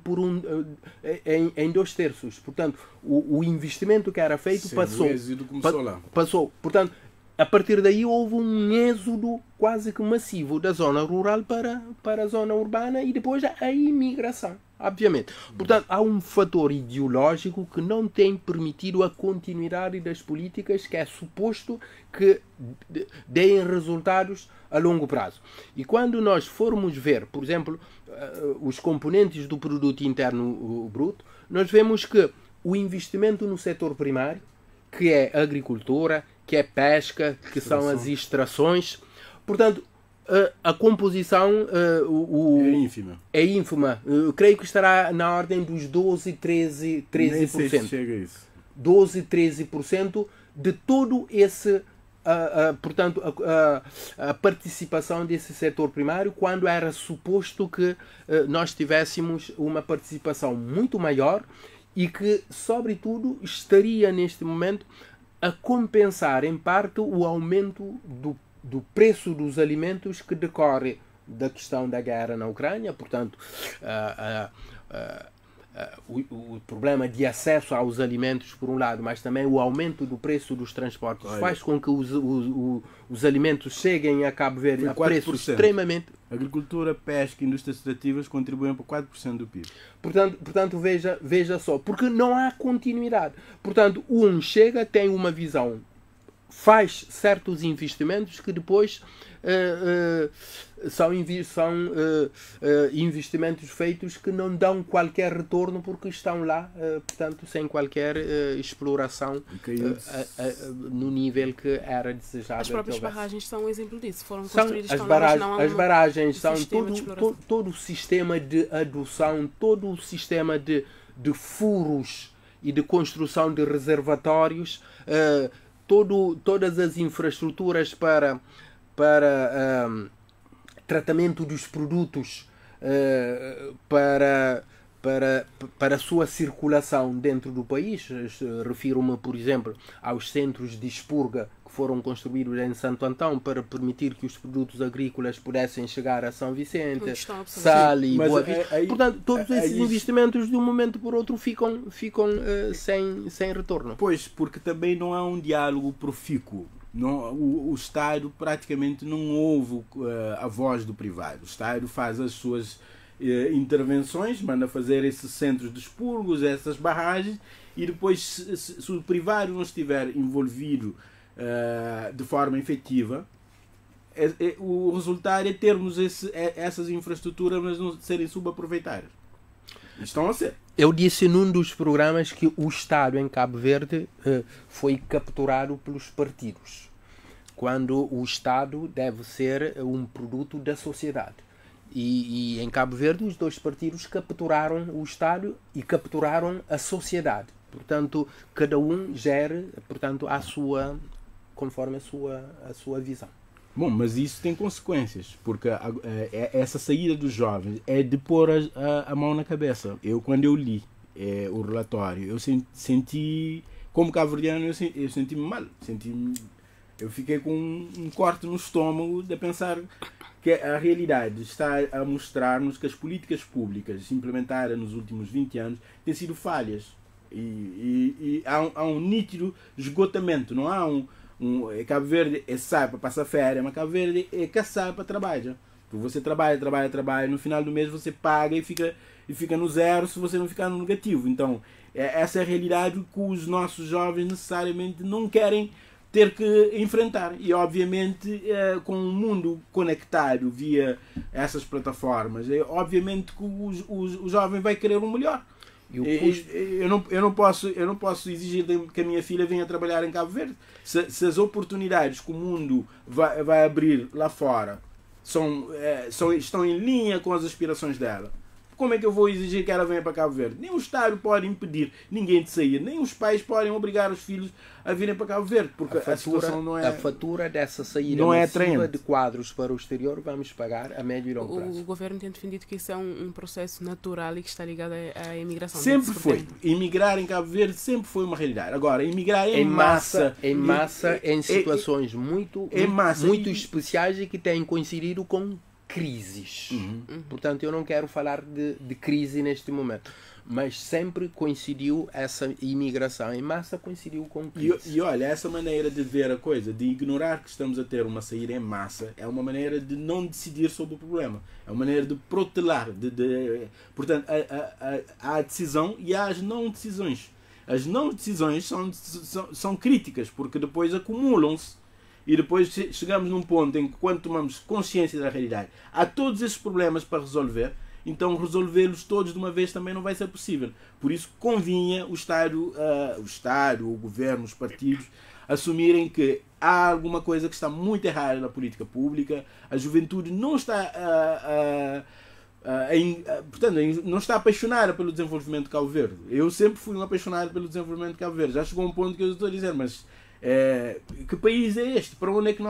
em 2/3. Portanto, o investimento que era feito passou. O êxodo começou lá. Passou. Portanto, a partir daí houve um êxodo quase que massivo da zona rural para a zona urbana e depois a imigração. Obviamente. Portanto, há um fator ideológico que não tem permitido a continuidade das políticas que é suposto que deem resultados a longo prazo. E quando nós formos ver, por exemplo, os componentes do produto interno bruto, nós vemos que o investimento no setor primário, que é a agricultura, que é pesca, que são as extrações, portanto, a composição é ínfima. Eu creio que estará na ordem dos 13%. Nem sei se chega a isso. 12, 13% de todo esse portanto, a participação desse setor primário, quando era suposto que nós tivéssemos uma participação muito maior e que, sobretudo, estaria neste momento a compensar em parte o aumento do preço dos alimentos que decorre da questão da guerra na Ucrânia. Portanto, o problema de acesso aos alimentos, por um lado, mas também o aumento do preço dos transportes faz com que os alimentos cheguem a Cabo Verde a preços extremamente... Agricultura, pesca e indústrias extrativas contribuem para 4% do PIB. Portanto veja só, porque não há continuidade. Portanto, chega, tem uma visão, faz certos investimentos que depois são investimentos feitos que não dão qualquer retorno porque estão lá, portanto, sem qualquer exploração no nível que era desejável. As próprias barragens são um exemplo disso. Foram construídas, as barragens são todo o sistema de adução, todo o sistema de furos e de construção de reservatórios, todas as infraestruturas para tratamento dos produtos, para a sua circulação dentro do país. Refiro-me, por exemplo, aos centros de expurga que foram construídos em Santo Antão para permitir que os produtos agrícolas pudessem chegar a São Vicente, Sal e Boa Vista. Portanto, todos esses investimentos de um momento por outro ficam sem retorno. Pois, porque também não há um diálogo profícuo. O Estado praticamente não ouve a voz do privado. O Estado faz as suas intervenções, manda fazer esses centros de expurgos, essas barragens, e depois, se o privado não estiver envolvido de forma efetiva, o resultado é termos essas infraestruturas, mas não serem subaproveitadas. Estão a ser. Eu disse num dos programas que o Estado em Cabo Verde foi capturado pelos partidos, quando o Estado deve ser um produto da sociedade. E em Cabo Verde os dois partidos capturaram o Estado e capturaram a sociedade. Portanto, cada um gere, portanto, conforme a sua visão. Bom, mas isso tem consequências, porque essa saída dos jovens é de pôr a mão na cabeça. Quando eu li o relatório, eu senti, como cabo-verdiano, eu senti-me mal. Eu fiquei com um corte no estômago de pensar que a realidade está a mostrar-nos que as políticas públicas implementadas nos últimos 20 anos têm sido falhas. E há um nítido esgotamento, não há Cabo Verde sai para passar férias, mas Cabo Verde sai para trabalhar. Você trabalha, no final do mês você paga e fica no zero se você não ficar no negativo. Então, essa é a realidade que os nossos jovens necessariamente não querem ter que enfrentar. E, obviamente, com o mundo conectado via essas plataformas, obviamente que o jovem vai querer o melhor. Eu não posso exigir que a minha filha venha trabalhar em Cabo Verde. Se as oportunidades que o mundo vai abrir lá fora estão em linha com as aspirações dela, como é que eu vou exigir que ela venha para Cabo Verde? Nem o Estado pode impedir ninguém de sair, nem os pais podem obrigar os filhos a virem para Cabo Verde, porque a situação não é... A fatura dessa saída massiva de quadros para o exterior vamos pagar a médio e longo prazo. O governo tem defendido que isso é um processo natural e que está ligado à imigração. Sempre foi. Imigrar em Cabo Verde sempre foi uma realidade. Agora, imigrar em massa... Em situações muito especiais e que têm coincidido com crises. Portanto, eu não quero falar de crise neste momento, mas sempre coincidiu essa imigração em massa, coincidiu com crise. E olha, essa maneira de ver a coisa, de ignorar que estamos a ter uma saída em massa, é uma maneira de não decidir sobre o problema, é uma maneira de protelar. Portanto, há a decisão e há as não decisões. As não decisões são críticas, porque depois acumulam-se. E depois chegamos num ponto em que, quando tomamos consciência da realidade, há todos esses problemas para resolver, então resolvê-los todos de uma vez também não vai ser possível. Por isso convinha o Estado, o Governo, os partidos, assumirem que há alguma coisa que está muito errada na política pública, a juventude não está portanto, não está apaixonada pelo desenvolvimento de Cabo Verde. Eu sempre fui um apaixonado pelo desenvolvimento de Cabo Verde. Já chegou um ponto que eu estou a dizer, mas Que país é este? Para onde é que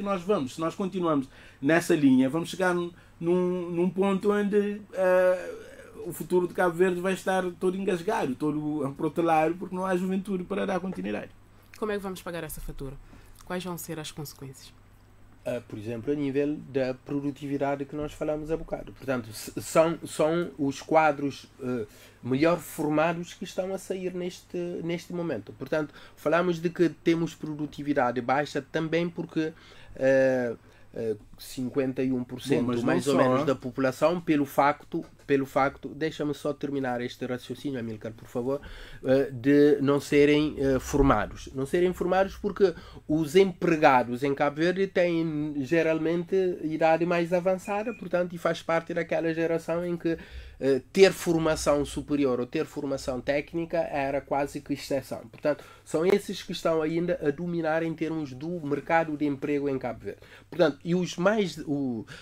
nós vamos? Se nós continuamos nessa linha, vamos chegar num ponto onde o futuro de Cabo Verde vai estar todo engasgado, todo aprotelado, porque não há juventude para dar continuidade. Como é que vamos pagar essa fatura? Quais vão ser as consequências? Por exemplo, a nível da produtividade que nós falamos há bocado. Portanto, são os quadros melhor formados que estão a sair neste momento. Portanto, falamos de que temos produtividade baixa também porque 51% mais ou menos da população, pelo facto, deixa-me só terminar este raciocínio, Amílcar, por favor, de não serem formados. Não serem formados porque os empregados em Cabo Verde têm geralmente idade mais avançada, portanto, e faz parte daquela geração em que ter formação superior ou ter formação técnica era quase que exceção. Portanto, são esses que estão ainda a dominar em termos do mercado de emprego em Cabo Verde. Portanto, e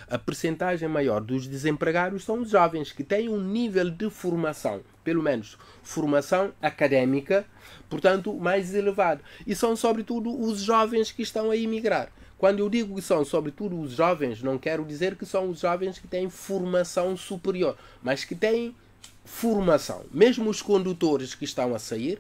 a percentagem maior dos desempregados são os jovens que têm um nível de formação, pelo menos formação académica, portanto, mais elevado. E são, sobretudo, os jovens que estão a emigrar. Quando eu digo que são, sobretudo, os jovens, não quero dizer que são os jovens que têm formação superior, mas que têm formação. Mesmo os condutores que estão a sair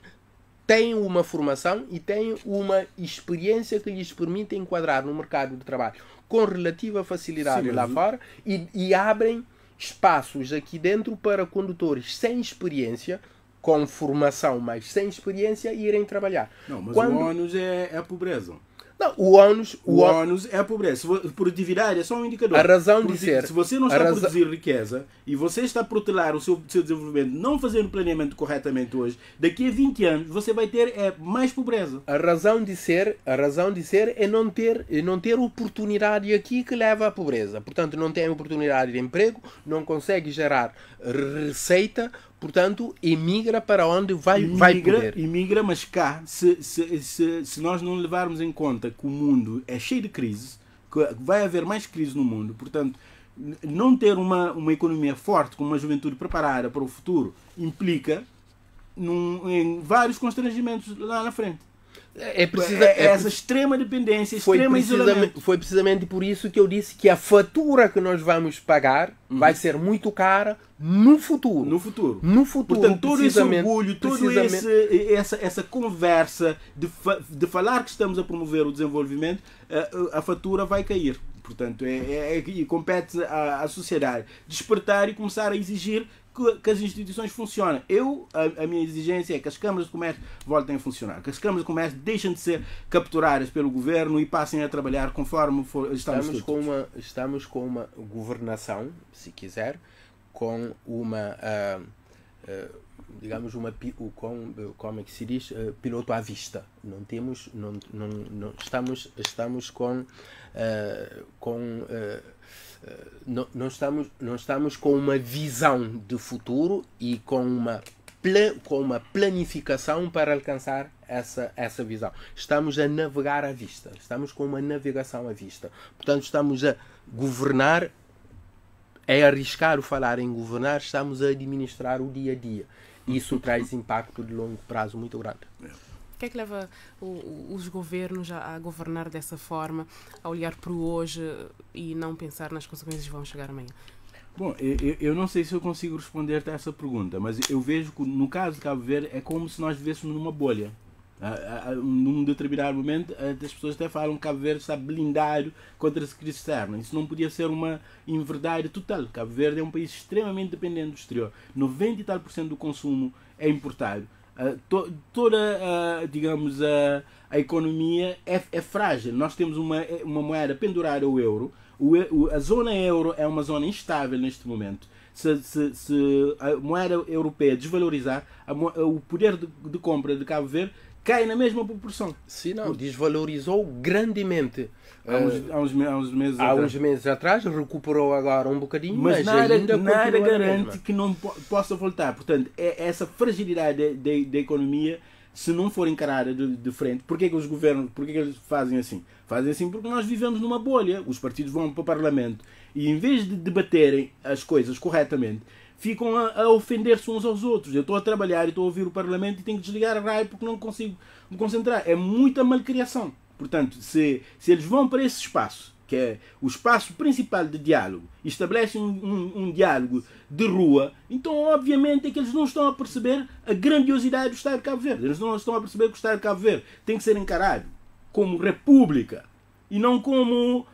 têm uma formação e têm uma experiência que lhes permite enquadrar no mercado de trabalho com relativa facilidade lá fora e abrem espaços aqui dentro para condutores sem experiência, com formação, mas sem experiência, irem trabalhar. Não, mas o ônus é a pobreza. Não, o ônus é a pobreza. Produtividade é só um indicador. A razão de ser. Se você não está a produzir riqueza e você está a protelar o seu desenvolvimento, não fazendo planeamento corretamente hoje, daqui a 20 anos você vai ter mais pobreza. A razão de ser é não ter oportunidade aqui que leva à pobreza. Portanto, não tem oportunidade de emprego, não consegue gerar receita, portanto, emigra para onde vai poder. Emigra, mas cá, se nós não levarmos em conta que o mundo é cheio de crises, que vai haver mais crises no mundo, portanto, não ter uma economia forte, com uma juventude preparada para o futuro, implica em vários constrangimentos lá na frente. Essa extrema dependência, extremo isolamento. Foi precisamente por isso que eu disse que a fatura que nós vamos pagar vai ser muito cara no futuro. Portanto, todo esse orgulho, toda essa conversa de falar que estamos a promover o desenvolvimento, a fatura vai cair. Portanto, compete à sociedade despertar e começar a exigir que as instituições funcionem. A minha exigência é que as câmaras de comércio voltem a funcionar, que as câmaras de comércio deixem de ser capturadas pelo governo e passem a trabalhar conforme estamos com uma governação, se quiser, com uma digamos como é que se diz, piloto à vista. Estamos não estamos com uma visão de futuro e com uma planificação para alcançar essa visão. Estamos a navegar à vista. Estamos com uma navegação à vista. Portanto, estamos a governar. É arriscar o falar em governar. Estamos a administrar o dia a dia. Isso traz impacto de longo prazo muito grande. O que é que leva os governos a governar dessa forma, a olhar para o hoje e não pensar nas consequências que vão chegar amanhã? Bom, eu não sei se eu consigo responder-te a essa pergunta, mas eu vejo que no caso de Cabo Verde é como se nós vivêssemos numa bolha. Num determinado momento as pessoas até falam que Cabo Verde está blindado contra a crise externa. Isso não podia ser uma inverdade total. Cabo Verde é um país extremamente dependente do exterior. 90 e tal % do consumo é importado. Toda digamos a economia é frágil. Nós temos uma moeda pendurada ao euro. A zona euro é uma zona instável neste momento. Se a moeda europeia desvalorizar, o poder de compra de Cabo Verde cai na mesma proporção. Sim, não, desvalorizou grandemente. Há uns meses atrás, recuperou agora um bocadinho, mas nada garante que não possa voltar. Portanto, essa fragilidade da economia, se não for encarada de frente, porquê que os governos, porquê que eles fazem assim? Fazem assim porque nós vivemos numa bolha. Os partidos vão para o Parlamento e, em vez de debaterem as coisas corretamente, ficam a ofender-se uns aos outros. Eu estou a trabalhar e estou a ouvir o Parlamento e tenho que desligar a rádio porque não consigo me concentrar. É muita malcriação. Portanto, se eles vão para esse espaço, que é o espaço principal de diálogo, e estabelecem um diálogo de rua, então obviamente é que eles não estão a perceber a grandiosidade do Estado de Cabo Verde. Eles não estão a perceber que o Estado de Cabo Verde tem que ser encarado como república e não como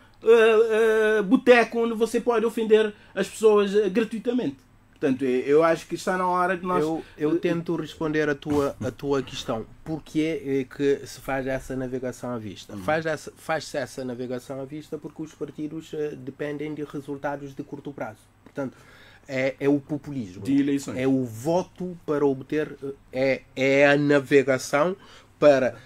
boteco onde você pode ofender as pessoas gratuitamente. Portanto, eu acho que está na hora de nós... Eu tento responder a tua questão. Porquê é que se faz essa navegação à vista? Faz-se essa navegação à vista porque os partidos dependem de resultados de curto prazo. Portanto, é o populismo. De eleições. É o voto para obter... É a navegação para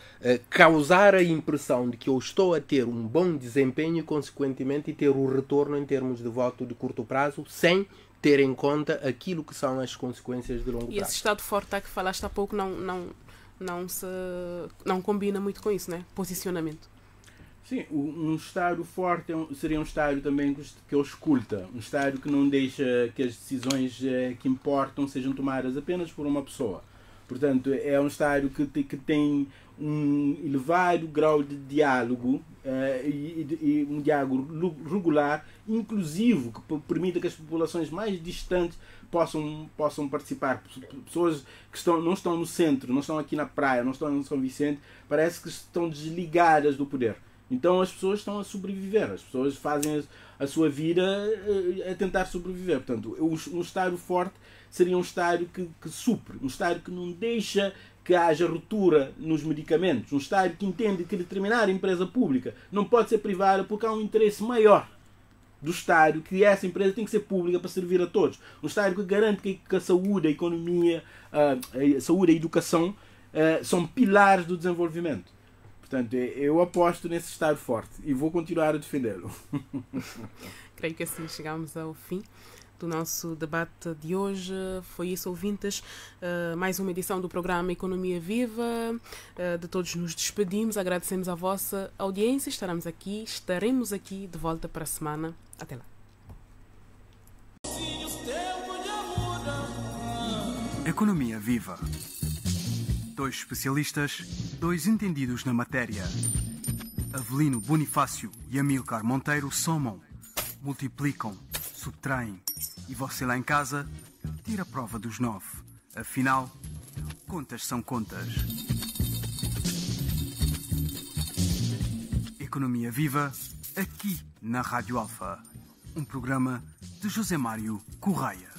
causar a impressão de que eu estou a ter um bom desempenho e, consequentemente, ter o retorno em termos de voto de curto prazo, sem ter em conta aquilo que são as consequências de longo prazo. E esse Estado forte que falaste há pouco não combina muito com isso, né? Posicionamento. Sim, um Estado forte seria um Estado também que ausculta, um Estado que não deixa que as decisões que importam sejam tomadas apenas por uma pessoa. Portanto, é um Estado que tem um elevado grau de diálogo e um diálogo regular, inclusivo, que permita que as populações mais distantes possam participar. Pessoas que não estão no centro, não estão aqui na praia, não estão em São Vicente, parece que estão desligadas do poder. Então as pessoas estão a sobreviver, as pessoas fazem a sua vida a tentar sobreviver. Portanto, um Estado forte seria um Estado que supre, um Estado que não deixa que haja ruptura nos medicamentos, um Estado que entende que determinada empresa pública não pode ser privada porque há um interesse maior do Estado, que essa empresa tem que ser pública para servir a todos. Um Estado que garante que a saúde, a economia, a saúde e a educação são pilares do desenvolvimento. Portanto, eu aposto nesse Estado forte e vou continuar a defendê-lo. Creio que assim chegamos ao fim do nosso debate de hoje. Foi isso, ouvintes. Mais uma edição do programa Economia Viva. De todos nos despedimos. Agradecemos a vossa audiência. Estaremos aqui de volta para a semana. Até lá. Economia Viva. 2 especialistas, 2 entendidos na matéria. Avelino Bonifácio e Amílcar Monteiro somam, multiplicam, subtraem. E você lá em casa, tira a prova dos 9. Afinal, contas são contas. Economia Viva, aqui na Rádio Alfa. Um programa de José Mário Correia.